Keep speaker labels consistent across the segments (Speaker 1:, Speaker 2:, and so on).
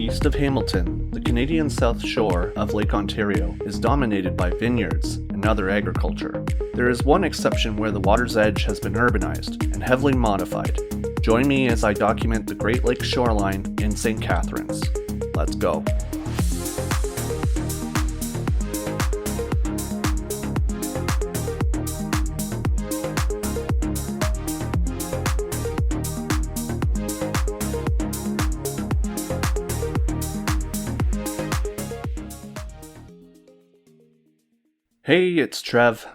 Speaker 1: East of Hamilton, the Canadian south shore of Lake Ontario is dominated by vineyards and other agriculture. There is one exception where the water's edge has been urbanized and heavily modified. Join me as I document the Great Lakes shoreline in St Catharines. Let's go. Hey, it's Trev.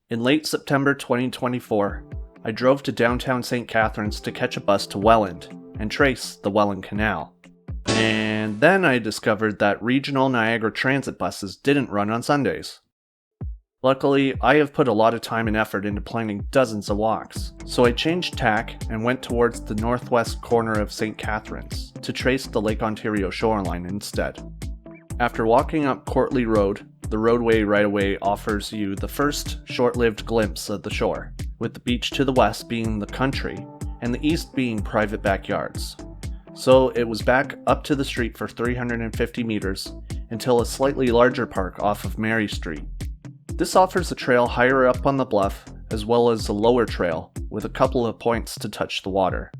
Speaker 1: In late September 2024, I drove to downtown St Catharines to catch a bus to Welland and trace the Welland Canal. And then I discovered that regional Niagara transit buses didn't run on Sundays. Luckily, I have put a lot of time and effort into planning dozens of walks, so I changed tack and went towards the northwest corner of St Catharines to trace the Lake Ontario shoreline instead. After walking up Courtly Road, the roadway right-of-way offers you the first short-lived glimpse of the shore, with the beach to the west being the country and the east being private backyards. So it was back up to the street for 350 meters until a slightly larger park off of Mary Street. This offers a trail higher up on the bluff as well as a lower trail with a couple of points to touch the water.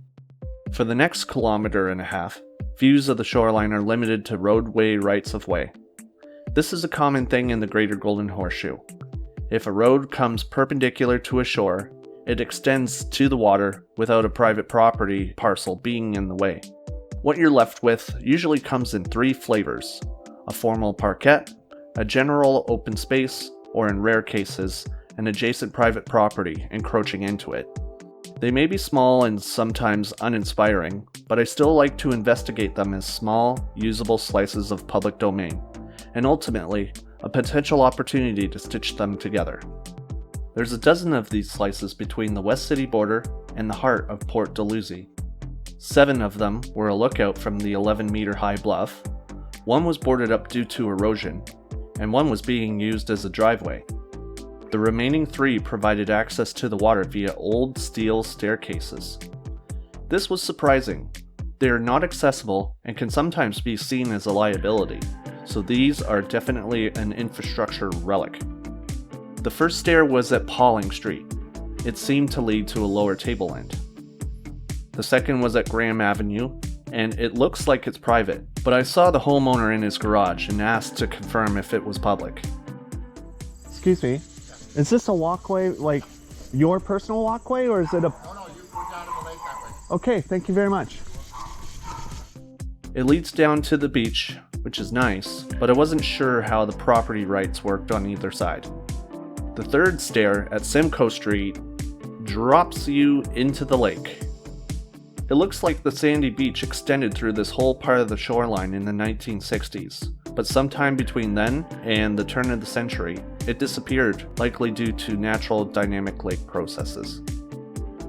Speaker 1: For the next kilometer and a half, views of the shoreline are limited to roadway rights of way. This is a common thing in the Greater Golden Horseshoe. If a road comes perpendicular to a shore, it extends to the water without a private property parcel being in the way. What you're left with usually comes in three flavors: a formal parkette, a general open space, or in rare cases, an adjacent private property encroaching into it. They may be small and sometimes uninspiring, but I still like to investigate them as small, usable slices of public domain, and ultimately, a potential opportunity to stitch them together. There's a dozen of these slices between the West City border and the heart of Port Dalhousie. 7 of them were a lookout from the 11-meter-high bluff, 1 was boarded up due to erosion, and 1 was being used as a driveway. The remaining 3 provided access to the water via old steel staircases. This was surprising. They are not accessible and can sometimes be seen as a liability, so these are definitely an infrastructure relic. The first stair was at Pauling Street. It seemed to lead to a lower table end. The second was at Graham Avenue, and it looks like it's private, but I saw the homeowner in his garage and asked to confirm if it was public.
Speaker 2: Excuse me, is this a walkway, like your personal walkway, or is it a...
Speaker 3: No, you go down to the lake that way.
Speaker 2: Okay, thank you very much.
Speaker 1: It leads down to the beach, which is nice, but I wasn't sure how the property rights worked on either side. The third stair at Simcoe Street drops you into the lake. It looks like the sandy beach extended through this whole part of the shoreline in the 1960s, but sometime between then and the turn of the century, it disappeared, likely due to natural dynamic lake processes.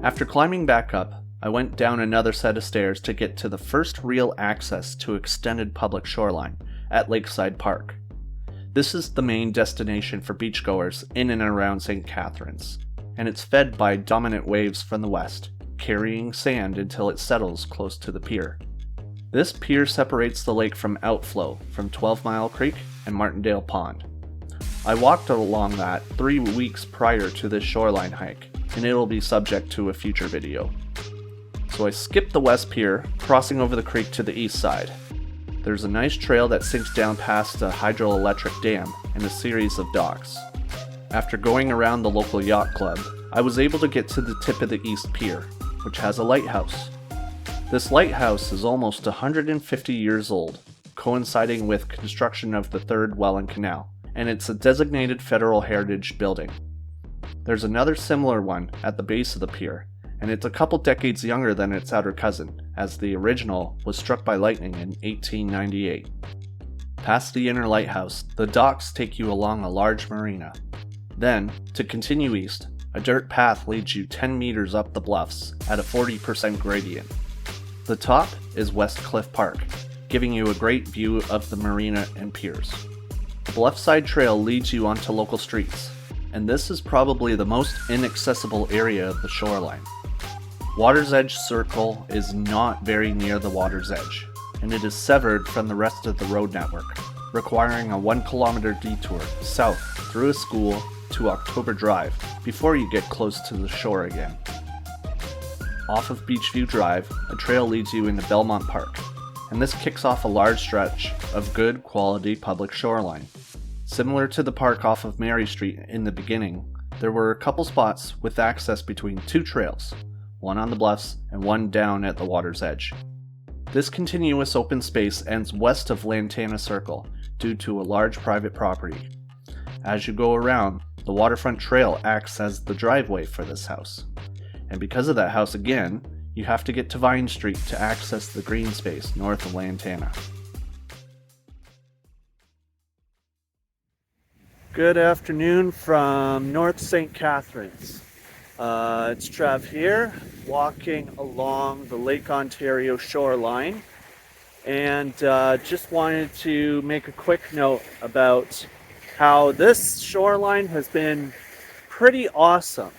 Speaker 1: After climbing back up, I went down another set of stairs to get to the first real access to extended public shoreline at Lakeside Park. This is the main destination for beachgoers in and around St Catharines, and it's fed by dominant waves from the west, carrying sand until it settles close to the pier. This pier separates the lake from outflow from 12 Mile Creek and Martindale Pond. I walked along that 3 weeks prior to this shoreline hike, and it'll be subject to a future video. So I skipped the west pier, crossing over the creek to the east side. There's a nice trail that sinks down past a hydroelectric dam and a series of docks. After going around the local yacht club, I was able to get to the tip of the east pier, which has a lighthouse. This lighthouse is almost 150 years old, coinciding with construction of the third Welland Canal, and it's a designated federal heritage building. There's another similar one at the base of the pier, and it's a couple decades younger than its outer cousin, as the original was struck by lightning in 1898. Past the inner lighthouse, the docks take you along a large marina. Then, to continue east, a dirt path leads you 10 meters up the bluffs at a 40% gradient. The top is West Cliff Park, giving you a great view of the marina and piers. The Bluffside Trail leads you onto local streets, and this is probably the most inaccessible area of the shoreline. Water's Edge Circle is not very near the water's edge. and it is severed from the rest of the road network, requiring a 1 kilometer detour south through a school to October Drive before you get close to the shore again. Off of Beachview Drive, a trail leads you into Belmont Park, and this kicks off a large stretch of good quality public shoreline. Similar to the park off of Mary Street in the beginning, there were a couple spots with access between 2 trails, one on the bluffs and one down at the water's edge. This continuous open space ends west of Lantana Circle due to a large private property. As you go around, the waterfront trail acts as the driveway for this house. And because of that house again, you have to get to Vine Street to access the green space north of Lantana. Good afternoon from North St Catharines. It's Trev here, walking along the Lake Ontario shoreline, and just wanted to make a quick note about how this shoreline has been pretty awesome.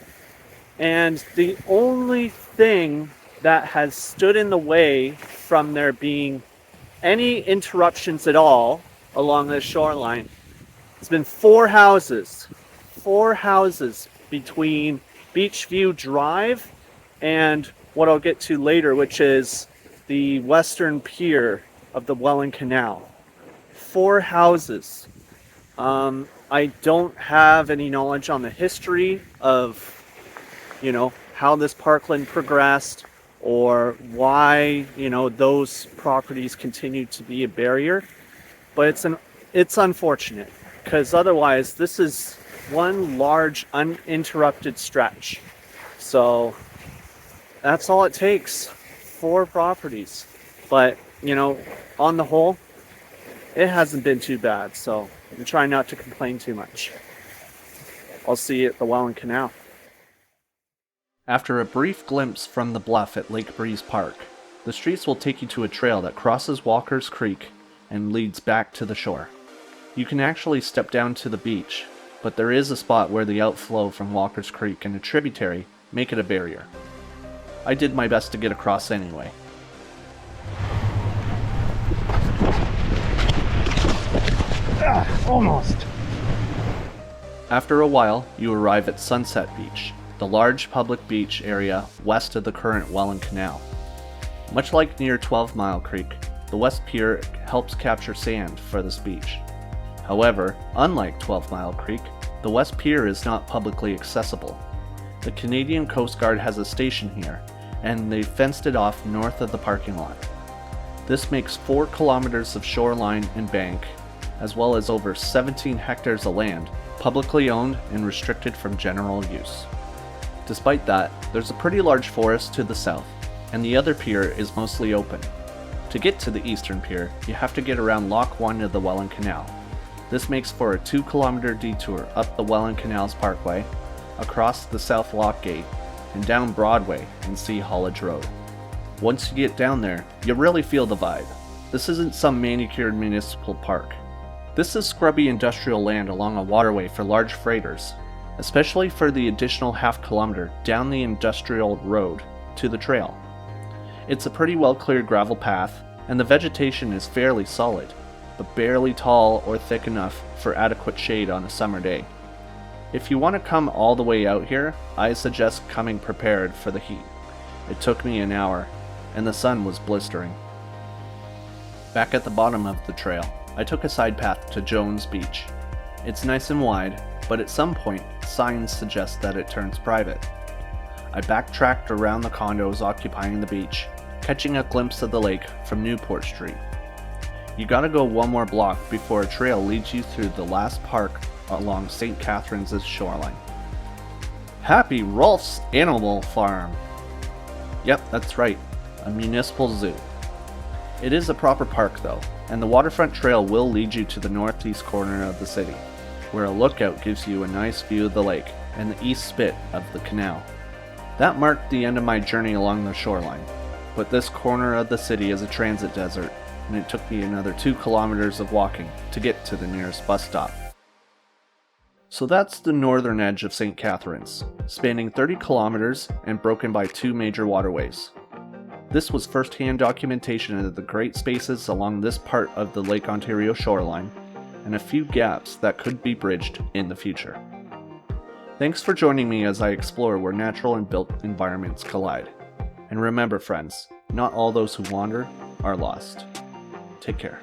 Speaker 1: And the only thing that has stood in the way from there being any interruptions at all along this shoreline, it's been 4 houses between Beachview Drive and what I'll get to later, which is the western pier of the Welland Canal. 4 houses. I don't have any knowledge on the history of, how this parkland progressed or why, those properties continue to be a barrier. But it's unfortunate, because otherwise this is one large uninterrupted stretch. So that's all it takes. 4 properties. But, on the whole, it hasn't been too bad. So I'm trying not to complain too much. I'll see you at the Welland Canal. After a brief glimpse from the bluff at Lake Breeze Park, the streets will take you to a trail that crosses Walker's Creek and leads back to the shore. You can actually step down to the beach, but there is a spot where the outflow from Walker's Creek and a tributary make it a barrier. I did my best to get across anyway.
Speaker 2: Almost.
Speaker 1: After a while, you arrive at Sunset Beach, the large public beach area west of the current Welland Canal. Much like near 12 Mile Creek, the West Pier helps capture sand for this beach. However, unlike 12 Mile Creek, the West Pier is not publicly accessible. The Canadian Coast Guard has a station here, and they fenced it off north of the parking lot. This makes 4 kilometers of shoreline and bank, as well as over 17 hectares of land, publicly owned and restricted from general use. Despite that, there's a pretty large forest to the south, and the other pier is mostly open. To get to the eastern pier, you have to get around Lock 1 of the Welland Canal. This makes for a 2 kilometer detour up the Welland Canal's parkway, across the South Lock Gate, and down Broadway and see Hollage Road. Once you get down there, you really feel the vibe. This isn't some manicured municipal park. This is scrubby industrial land along a waterway for large freighters, especially for the additional half kilometer down the industrial road to the trail. It's a pretty well cleared gravel path, and the vegetation is fairly solid, but barely tall or thick enough for adequate shade on a summer day. If you want to come all the way out here, I suggest coming prepared for the heat. It took me an hour, and the sun was blistering. Back at the bottom of the trail, I took a side path to Jones Beach. It's nice and wide, but at some point, signs suggest that it turns private. I backtracked around the condos occupying the beach, catching a glimpse of the lake from Newport Street. You gotta go one more block before a trail leads you through the last park along St Catharines' shoreline. Happy Rolf's Animal Farm! Yep, that's right, a municipal zoo. It is a proper park though, and the waterfront trail will lead you to the northeast corner of the city, where a lookout gives you a nice view of the lake and the east spit of the canal. That marked the end of my journey along the shoreline, but this corner of the city is a transit desert, and it took me another 2 kilometers of walking to get to the nearest bus stop. So that's the northern edge of St. Catharines, spanning 30 kilometers and broken by 2 major waterways. This was first-hand documentation of the great spaces along this part of the Lake Ontario shoreline, and a few gaps that could be bridged in the future. Thanks for joining me as I explore where natural and built environments collide. And remember, friends, not all those who wander are lost. Take care.